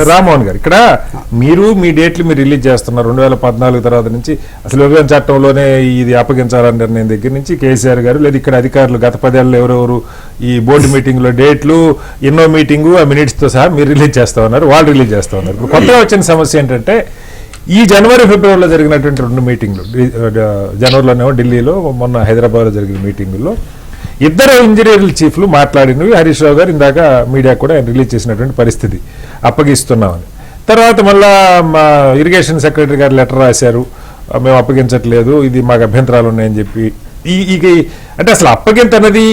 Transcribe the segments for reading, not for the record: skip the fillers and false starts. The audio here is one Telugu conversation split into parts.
రామ్మోహన్ గారు, ఇక్కడ మీరు మీ డేట్లు మీరు రిలీజ్ చేస్తున్నారు 2014 తర్వాత నుంచి. అసలు విభజన చట్టంలోనే ఇది అప్పగించాలన్న నిర్ణయం దగ్గర నుంచి కేసీఆర్ గారు లేదు ఇక్కడ అధికారులు గత 10 ఏళ్ళు ఎవరెవరు ఈ బోర్డు మీటింగ్ లో డేట్లు ఎన్నో మీటింగు ఆ మినిట్స్ తో సహా మీరు రిలీజ్ చేస్తా ఉన్నారు, వాళ్ళు రిలీజ్ చేస్తా ఉన్నారు. ఇప్పుడు కొత్తగా వచ్చిన సమస్య ఏంటంటే ఈ జనవరి ఫిబ్రవరిలో జరిగినటువంటి 2 మీటింగ్లు, జనవరిలోనేమో ఢిల్లీలో, మొన్న హైదరాబాద్లో జరిగిన మీటింగుల్లో ఇద్దరు ఇంజనీరింగ్ చీఫ్లు మాట్లాడినవి హరీష్ రావు గారు ఇందాక మీడియా కూడా ఆయన రిలీజ్ చేసినటువంటి పరిస్థితి, అప్పగిస్తున్నామని. తర్వాత మళ్ళా మా ఇరిగేషన్ సెక్రటరీ గారు లెటర్ రాశారు, మేము అప్పగించట్లేదు, ఇది మాకు అభ్యంతరాలు ఉన్నాయని చెప్పి. అంటే అసలు అప్పగింత అనేది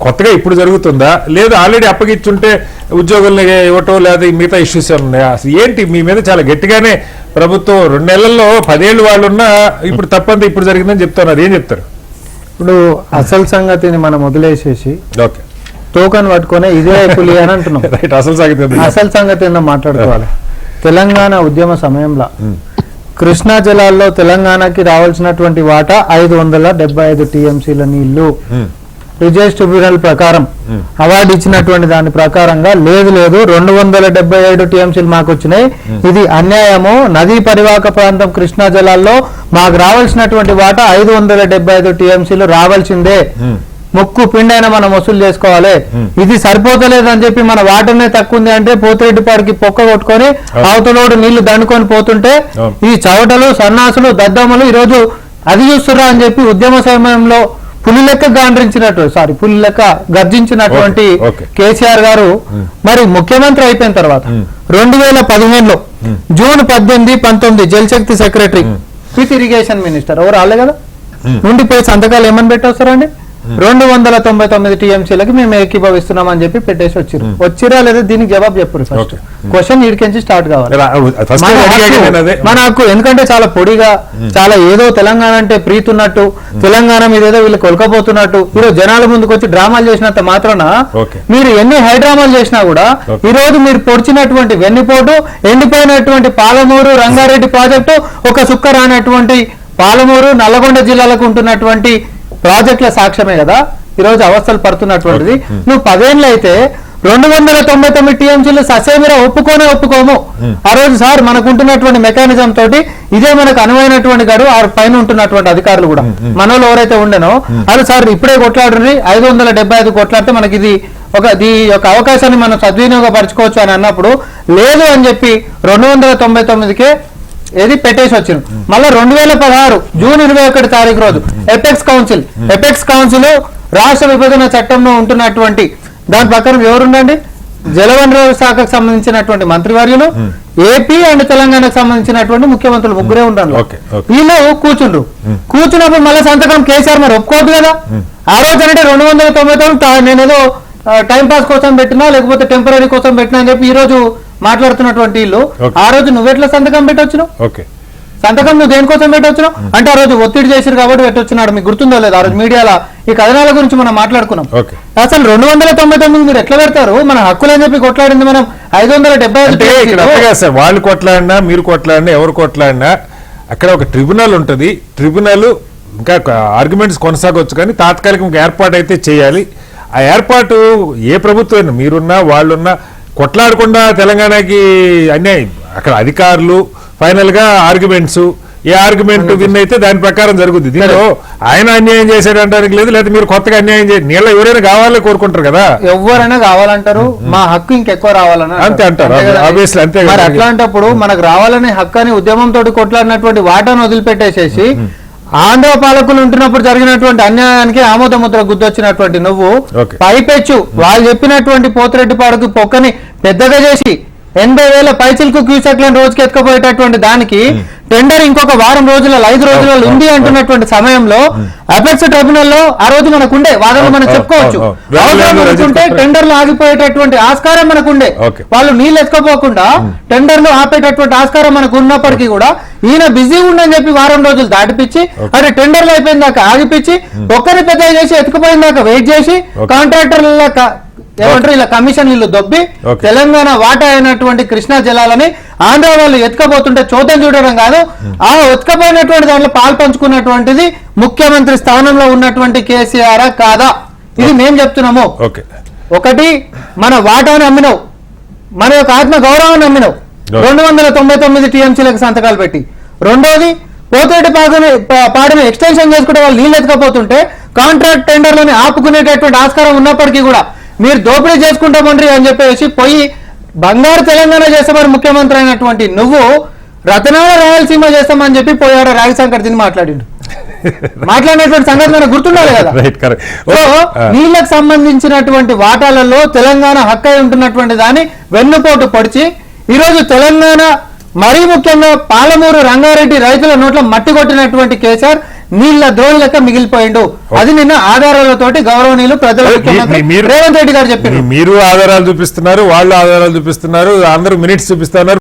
కొత్తగా ఇప్పుడు జరుగుతుందా, లేదు ఆల్రెడీ అప్పగించుంటే ఉద్యోగుల్ని ఇవ్వటం, లేదా మిగతా ఇష్యూస్ ఉన్నాయా? అసలు ఏంటి మీ మీద చాలా గట్టిగానే ప్రభుత్వం 2 నెలల్లో 10 ఏళ్ళు వాళ్ళున్నా ఇప్పుడు తప్పంతా ఇప్పుడు జరిగిందని చెప్తున్నారు, ఏం చెప్తారు? ఇప్పుడు అసలు సంగతిని మనం వదిలేసేసి టోకన్ పట్టుకొని ఇదే పులి అని అంటున్నాం. అసలు సంగతి ఏందో మాట్లాడుకోవాలి. తెలంగాణ ఉద్యమ సమయంలో కృష్ణా జలాల్లో తెలంగాణకి రావాల్సినటువంటి వాటా 575 టీఎంసీల నీళ్లు రిజర్వ్ ట్రిబ్యునల్ ప్రకారం అవార్డు ఇచ్చినటువంటి దాని ప్రకారంగా లేదు 275 టీఎంసీలు మాకు వచ్చినాయి, ఇది అన్యాయము, నదీ పరివాహక ప్రాంతం కృష్ణా జలాల్లో మాకు రావాల్సినటువంటి వాటా 575 టీఎంసీలు రావాల్సిందే, ముక్కు పిండైనా మనం వసూలు చేసుకోవాలి, ఇది సరిపోతలేదని చెప్పి మన వాటర్నే తక్కువ ఉంది అంటే పోతిరెడ్డిపాడికి పొక్క కొట్టుకొని అవతలోడు నీళ్లు దండుకొని పోతుంటే ఈ చవటలు సన్నాసులు దద్దమ్మలు ఈరోజు అది చూస్తురా అని చెప్పి ఉద్యమ సమయంలో పులి లెక్క పులి లెక్క గర్జించినటువంటి కేసీఆర్ గారు మరి ముఖ్యమంత్రి అయిపోయిన తర్వాత 2015లో June 18, 19 Jalshakti secretary with irrigation minister ఎవరు రాలే కదా నుండి పోయి సంతకాలు ఏమని పెట్టొస్తారండి? 299 టీఎంసీలకి మేము ఏకీభవిస్తున్నాం అని చెప్పి పెట్టేసి వచ్చిరా లేదా దీనికి జవాబు చెప్పరు. ఫస్ట్ క్వశ్చన్ ఇడికెంచి స్టార్ట్ కావాలి మన హక్కు. ఎందుకంటే చాలా పొడిగా, చాలా ఏదో తెలంగాణ అంటే ప్రీతి ఉన్నట్టు, తెలంగాణ మీద ఏదో వీళ్ళు కొలకపోతున్నట్టు ఈరోజు జనాల ముందుకు వచ్చి డ్రామాలు చేసినంత మాత్రాన మీరు ఎన్ని హైడ్రామాలు చేసినా కూడా ఈ రోజు మీరు పొడిచినటువంటి వెన్నుపోటు, ఎండిపోయినటువంటి పాలమూరు రంగారెడ్డి ప్రాజెక్టు, ఒక సుక్క రానటువంటి పాలమూరు నల్లగొండ జిల్లాలకు ఉంటున్నటువంటి ప్రాజెక్టుల సాక్ష్యమే కదా ఈరోజు అవస్థలు పడుతున్నటువంటిది. నువ్వు 10 ఏళ్ళు అయితే 299 టీఎంసీలు ససేమిరా ఒప్పుకోము. ఆ రోజు సార్ మనకుంటున్నటువంటి మెకానిజం తోటి ఇదే మనకు అనువైనటువంటి గారు ఆ పైన ఉంటున్నటువంటి అధికారులు కూడా మనలో ఎవరైతే ఉండేనో అది సార్ ఇప్పుడే కొట్లాడుని 575 కొట్లాడితే మనకి ఇది ఈ యొక్క అవకాశాన్ని మనం సద్వినియోగపరచుకోవచ్చు అని అన్నప్పుడు లేదు అని చెప్పి 299కే ఏది పెట్టేసి వచ్చింది. మళ్ళీ 2016 జూన్ 21 తారీఖు రోజు ఎపెక్స్ కౌన్సిల్ రాష్ట్ర విభజన చట్టంలో ఉంటున్నటువంటి దాని ప్రకారం ఎవరుండండి? జలవనరుల శాఖకు సంబంధించినటువంటి మంత్రివర్యులు, ఏపీ అండ్ తెలంగాణకు సంబంధించినటువంటి ముఖ్యమంత్రులు ముగ్గురే ఉండాలి. వీళ్ళు కూర్చున్నప్పుడు మళ్ళీ సంతకం కేసీఆర్ మరి ఒప్పుకోవద్దు కదా. ఆ రోజు అంటే 299 నేనేదో టైం పాస్ కోసం పెట్టినా లేకపోతే టెంపరీ కోసం పెట్టినా అని చెప్పి ఈ రోజు మాట్లాడుతున్నటువంటి వీళ్ళు ఆ రోజు నువ్వెట్లా సంతకం పెట్టొచ్చును? సంతకం నువ్వు దేనికోసం పెట్టొచ్చును అంటే ఆ రోజు ఒత్తిడి చేశారు కాబట్టి పెట్టొచ్చున్నాడు. మీకు గుర్తుందో లేదు ఆ రోజు మీడియాలో ఈ కథనాల గురించి మనం మాట్లాడుకున్నాం. అసలు 299 మీరు ఎట్లా పెడతారు? మన హక్కులని చెప్పి కొట్లాడింది మనం 575. వాళ్ళు కొట్లాడినా మీరు కొట్లాడినా ఎవరు కొట్లాడినా అక్కడ ఒక ట్రిబ్యునల్ ఉంటుంది. ట్రిబ్యునల్ ఇంకా ఆర్గ్యుమెంట్స్ కొనసాగొచ్చు కానీ తాత్కాలికంగా ఏర్పాటు అయితే చేయాలి. ఆ ఏర్పాటు ఏ ప్రభుత్వం మీరున్నా వాళ్ళున్నా కొట్లాడకుండా తెలంగాణకి అన్యాయం. అక్కడ అధికారులు ఫైనల్ గా ఆర్గ్యుమెంట్స్, ఏ ఆర్గ్యుమెంట్ విన్ అయితే దాని ప్రకారం జరుగుతుంది. దీనిలో ఆయన అన్యాయం చేశాడు అంటానికి లేదు, లేదా మీరు కొత్తగా అన్యాయం చేయండి. నీళ్ళ ఎవరైనా కావాలని కోరుకుంటారు కదా, ఎవరైనా కావాలంటారు. మా హక్కు ఇంకెక్కువ రావాలని అంతే అంటారు. ఆబ్వియస్లీ అంతే. మరి అట్లాంటప్పుడు మనకు రావాలనే హక్కు అని ఉద్యమంతో కొట్లాడినటువంటి వాటాను వదిలిపెట్టేసేసి ఆంధ్ర పాలకులు ఉంటున్నప్పుడు జరిగినటువంటి అన్యాయానికి ఆమోద ముద్ర గుద్దొచ్చినటువంటి నువ్వు పైపెచ్చు వాళ్ళు చెప్పినటువంటి పోతిరెడ్డిపాడుకు పొక్కని పెద్దగా చేసి 80,000 పైచిలకు క్యూసెక్లను రోజుకి ఎత్తుకపోయేటటువంటి దానికి టెండర్ ఇంకొక వారం రోజుల 5 రోజులలో ఉంది అంటున్నటువంటి సమయంలో అపెక్స్ ట్రిబ్యునల్ లో ఆ రోజు మనకుండే వాదనలు మనం చెప్పుకోవచ్చు. అవసరం టెండర్లు ఆగిపోయేటటువంటి ఆస్కారం మనకుండే, వాళ్ళు నీళ్ళు ఎత్తుకోపోకుండా టెండర్లు ఆపేటటువంటి ఆస్కారం మనకు ఉన్నప్పటికీ కూడా ఈయన బిజీ ఉండని చెప్పి వారం రోజులు దాటిపించి అంటే టెండర్లు అయిపోయిన దాకా ఆగిపించి ఒక్కరి పెద్ద చేసి ఎత్తుకుపోయిన దాకా వెయిట్ చేసి కాంట్రాక్టర్ల ఏమంటారు ఇలా కమిషన్ ఇల్లు దొబ్బి తెలంగాణ వాటా అయినటువంటి కృష్ణా జలాలని ఆంధ్ర వాళ్ళు ఎత్తుకపోతుంటే చూద్దాం చూడడం కాదు, ఆ ఎత్తుకపోయినటువంటి దాంట్లో పాలు పంచుకున్నటువంటిది ముఖ్యమంత్రి స్థానంలో ఉన్నటువంటి కేసీఆర్ కాదా? ఇది మేము చెప్తున్నాము. ఒకటి మన వాటాను అమ్మినవు, మన యొక్క ఆత్మ గౌరవాన్ని అమ్మినవు, 299 టీఎంసీలకు సంతకాలు పెట్టి. రెండోది పోతేటి పాడును ఎక్స్టెన్షన్ చేసుకుంటే వాళ్ళు నీళ్ళు ఎత్తుకపోతుంటే కాంట్రాక్ట్ టెండర్లని ఆపుకునేటటువంటి ఆస్కారం ఉన్నప్పటికీ కూడా మీరు దోపిడీ చేసుకుంటామండ్రి అని చెప్పేసి పోయి బంగారు తెలంగాణ చేస్తామని ముఖ్యమంత్రి అయినటువంటి నువ్వు రతనాల రాయలసీమ చేస్తామని చెప్పి పోయాడు రాజశంకర్ దీన్ని మాట్లాడినటువంటి సంగతి మనకు గుర్తుండాలి కదా. సో నీళ్లకు సంబంధించినటువంటి వాటాలలో తెలంగాణ హక్కై ఉంటున్నటువంటి దాన్ని వెన్నుపోటు పొడిచి ఈరోజు తెలంగాణ మరీ ముఖ్యంగా పాలమూరు రంగారెడ్డి రైతుల నోట్ల మట్టి కొట్టినటువంటి కేసీఆర్ నీళ్ల ద్రోహి లెక్క మిగిలిపోయిండు. అది నిన్న ఆధారాలతోటి గౌరవనీయులు ప్రజల రేవంత్ రెడ్డి గారు చెప్పారు. మీరు ఆధారాలు చూపిస్తున్నారు, వాళ్ళు ఆధారాలు చూపిస్తున్నారు, అందరూ మినిట్స్ చూపిస్తున్నారు.